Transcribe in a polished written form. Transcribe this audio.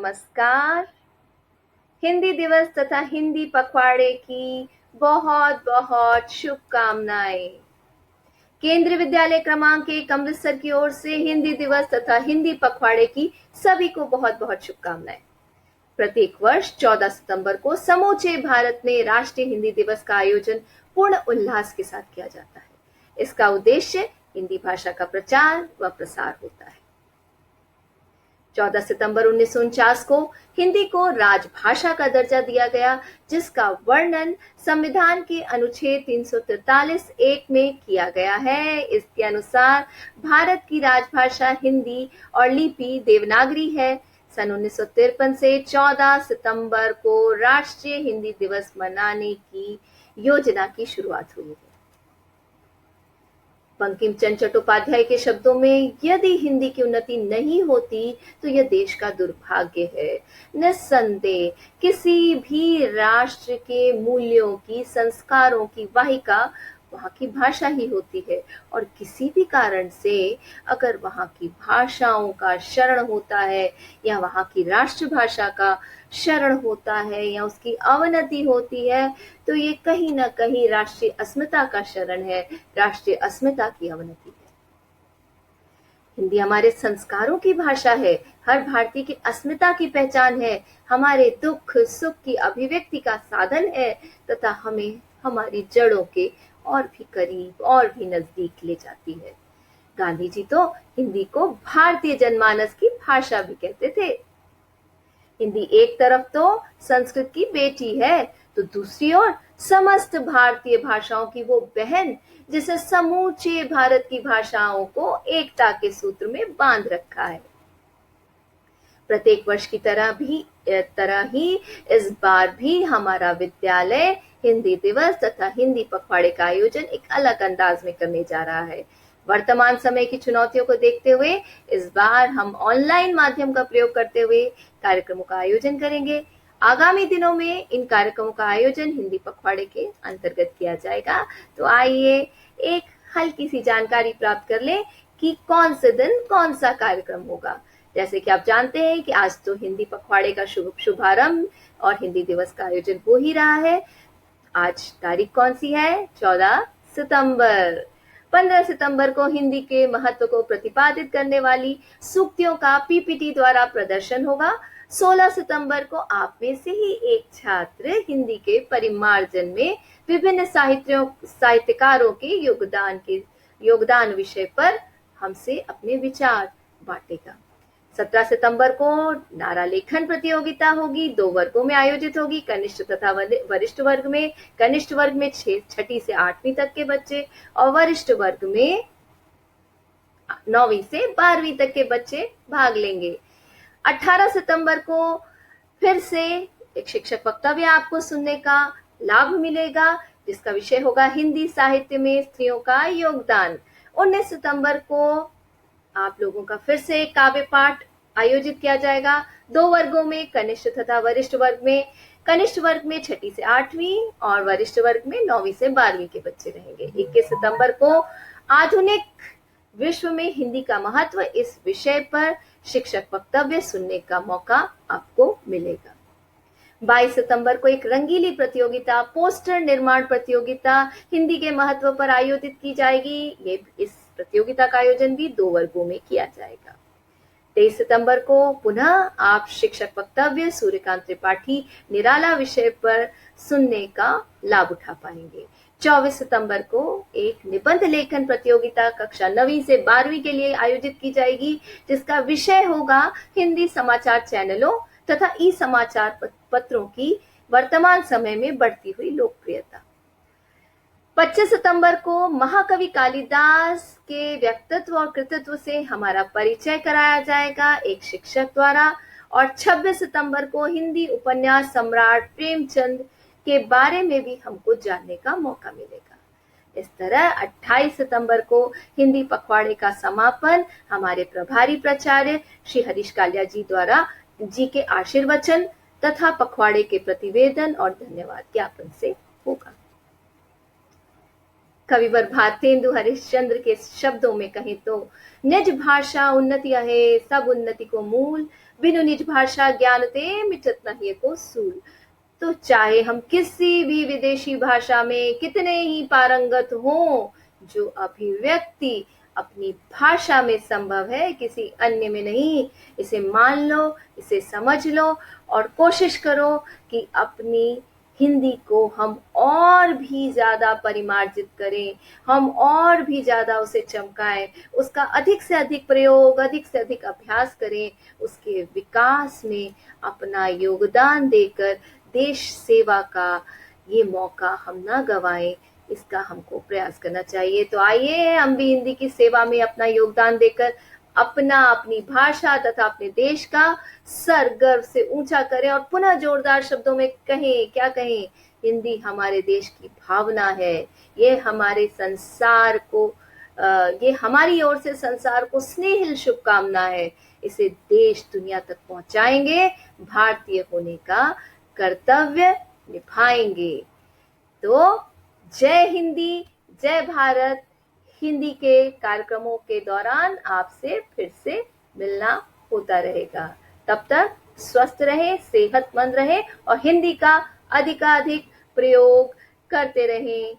नमस्कार। हिंदी दिवस तथा हिंदी पखवाड़े की बहुत बहुत शुभकामनाएं। केंद्रीय विद्यालय क्रमांक 1 अमृतसर की ओर से हिंदी दिवस तथा हिंदी पखवाड़े की सभी को बहुत बहुत शुभकामनाएं। प्रत्येक वर्ष 14 सितंबर को समूचे भारत में राष्ट्रीय हिंदी दिवस का आयोजन पूर्ण उल्लास के साथ किया जाता है। इसका उद्देश्य हिंदी भाषा का प्रचार व प्रसार होता है। 14 सितंबर 1949 को हिंदी को राजभाषा का दर्जा दिया गया, जिसका वर्णन संविधान के अनुच्छेद 343(1) में किया गया है। इसके अनुसार भारत की राजभाषा हिंदी और लिपि देवनागरी है। सन 1953 से 14 सितंबर को राष्ट्रीय हिंदी दिवस मनाने की योजना की शुरुआत हुई है। बंकिम चंद्र चट्टोपाध्याय के शब्दों में, यदि हिंदी की उन्नति नहीं होती तो यह देश का दुर्भाग्य है। निस्संदेह किसी भी राष्ट्र के मूल्यों की, संस्कारों की वाहिका वहाँ की भाषा ही होती है, और किसी भी कारण से अगर वहाँ की भाषाओं का शरण होता है या वहाँ की राष्ट्रभाषा का शरण होता है या उसकी अवनति होती है, तो ये कहीं ना कहीं राष्ट्रीय अस्मिता का शरण है, राष्ट्रीय अस्मिता की अवनति है। हिंदी हमारे संस्कारों की भाषा है, हर भारतीय की अस्मिता की पहचान है, हमारे दुख सुख की अभिव्यक्ति का साधन है तथा हमें हमारी जड़ों के और भी करीब और भी नजदीक ले जाती है। गांधी जी तो हिंदी को भारतीय जनमानस की भाषा भी कहते थे। हिंदी एक तरफ तो संस्कृत की बेटी है, तो दूसरी ओर समस्त भारतीय भाषाओं की वो बहन, जिसे समूचे भारत की भाषाओं को एकता के सूत्र में बांध रखा है। प्रत्येक वर्ष की तरह ही इस बार भी हमारा विद्यालय हिंदी दिवस तथा हिंदी पखवाड़े का आयोजन एक अलग अंदाज में करने जा रहा है। वर्तमान समय की चुनौतियों को देखते हुए इस बार हम ऑनलाइन माध्यम का प्रयोग करते हुए कार्यक्रमों का आयोजन करेंगे। आगामी दिनों में इन कार्यक्रमों का आयोजन हिंदी पखवाड़े के अंतर्गत किया जाएगा। तो आइए एक हल्की सी जानकारी प्राप्त कर लें कि कौन से दिन कौन सा कार्यक्रम होगा। जैसे कि आप जानते हैं कि आज तो हिंदी पखवाड़े का शुभारंभ और हिंदी दिवस का आयोजन हो ही रहा है। आज तारीख कौन सी है? 14 सितंबर। 15 सितंबर को हिंदी के महत्व को प्रतिपादित करने वाली सूक्तियों का पीपीटी द्वारा प्रदर्शन होगा। 16 सितंबर को आप में से ही एक छात्र हिंदी के परिमार्जन में विभिन्न साहित्यकारों के योगदान विषय पर हमसे अपने विचार बांटेगा। 17 सितंबर को नारा लेखन प्रतियोगिता होगी, 2 वर्गों में आयोजित होगी, कनिष्ठ तथा वरिष्ठ वर्ग में। कनिष्ठ वर्ग में 6ठी से 8वीं तक के बच्चे और वरिष्ठ वर्ग में 9वीं से 12वीं तक के बच्चे भाग लेंगे। 18 सितंबर को फिर से एक शिक्षक वक्तव्य आपको सुनने का लाभ मिलेगा, जिसका विषय होगा हिंदी साहित्य में स्त्रियों का योगदान। 19 सितंबर को आप लोगों का फिर से एक काव्य पाठ आयोजित किया जाएगा, 2 वर्गों में, कनिष्ठ तथा वरिष्ठ वर्ग में। कनिष्ठ वर्ग में 6ठी से 8वीं और वरिष्ठ वर्ग में 9वीं से 12वीं के बच्चे रहेंगे। 21 सितंबर को आधुनिक विश्व में हिंदी का महत्व इस विषय पर शिक्षक वक्तव्य सुनने का मौका आपको मिलेगा। 22 सितंबर को एक रंगीली प्रतियोगिता, पोस्टर निर्माण प्रतियोगिता हिंदी के महत्व पर आयोजित की जाएगी। इस प्रतियोगिता का आयोजन भी 2 वर्गों में किया जाएगा। 23 सितंबर को पुनः आप शिक्षक वक्तव्य सूर्यकांत त्रिपाठी निराला विषय पर सुनने का लाभ उठा पाएंगे। 24 सितंबर को एक निबंध लेखन प्रतियोगिता कक्षा 9वीं से 12वीं के लिए आयोजित की जाएगी, जिसका विषय होगा हिंदी समाचार चैनलों तथा ई समाचार पत्रों की वर्तमान समय में बढ़ती हुई लोकप्रियता। 25 सितंबर को महाकवि कालिदास के व्यक्तित्व और कृतित्व से हमारा परिचय कराया जाएगा एक शिक्षक द्वारा। और 26 सितंबर को हिंदी उपन्यास सम्राट प्रेमचंद के बारे में भी हमको जानने का मौका मिलेगा। इस तरह 28 सितंबर को हिंदी पखवाड़े का समापन हमारे प्रभारी प्राचार्य श्री हरीश कालिया जी के आशीर्वचन तथा पखवाड़े के प्रतिवेदन और धन्यवाद ज्ञापन से होगा। कविवर भारतेंदु हरिश्चंद्र के शब्दों में कहें तो, निज भाषा उन्नति है सब उन्नति को मूल, बिनु निज भाषा ज्ञानते मिटत नहीं को सूल। तो चाहे हम किसी भी विदेशी भाषा में कितने ही पारंगत हों, जो अभिव्यक्ति अपनी भाषा में संभव है किसी अन्य में नहीं, इसे मान लो, इसे समझ लो और कोशिश करो कि अपनी हिंदी को हम और भी ज्यादा परिमार्जित करें, हम और भी ज्यादा उसे चमकाएं, उसका अधिक से अधिक प्रयोग, अधिक से अधिक अभ्यास करें, उसके विकास में अपना योगदान देकर देश सेवा का ये मौका हम ना गवाएं, इसका हमको प्रयास करना चाहिए। तो आइए हम भी हिंदी की सेवा में अपना योगदान देकर अपनी भाषा तथा अपने देश का सर गर्व से ऊंचा करें और पुनः जोरदार शब्दों में कहें, क्या कहें, हिंदी हमारे देश की भावना है, ये हमारे संसार को ये हमारी ओर से संसार को स्नेहिल शुभकामना है, इसे देश दुनिया तक पहुंचाएंगे, भारतीय होने का कर्तव्य निभाएंगे। तो जय हिंदी, जय भारत। हिंदी के कार्यक्रमों के दौरान आपसे फिर से मिलना होता रहेगा। तब तक स्वस्थ रहे, सेहतमंद रहे और हिंदी का अधिकाधिक प्रयोग करते रहें।